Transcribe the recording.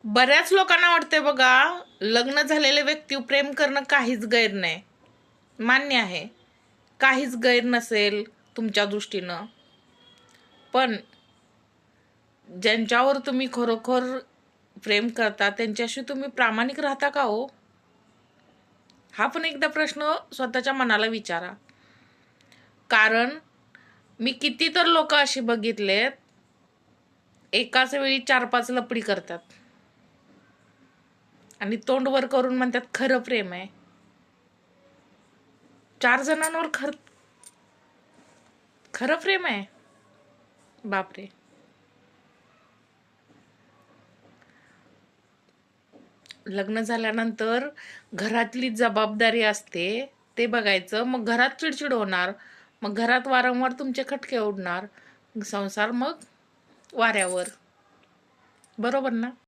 बऱ्याच लोकांना वाटते बघा, लग्न झालेले व्यक्ती प्रेम करणं काहीच गैर नाही. मान्य आहे, काहीच गैर नसेल तुमच्या दृष्टीनं. पण ज्यांच्यावर तुम्ही खरोखर प्रेम करता त्यांच्याशी तुम्ही प्रामाणिक राहता का हो? हा पण एकदा प्रश्न स्वतःच्या मनाला विचारा. कारण मी किती तर लोक अशी बघितलेत, एकाच वेळी 4-5 लपडी करतात आणि तोंड वर करून म्हणतात खरं प्रेम आहे. 4 जणांवर खरं प्रेम आहे? बापरे. लग्न झाल्यानंतर घरातली जबाबदारी असते ते बघायचं. मग घरात चिडचिड होणार, मग घरात वारंवार तुमचे खटके उडणार, संसार मग वाऱ्यावर. बरोबर ना?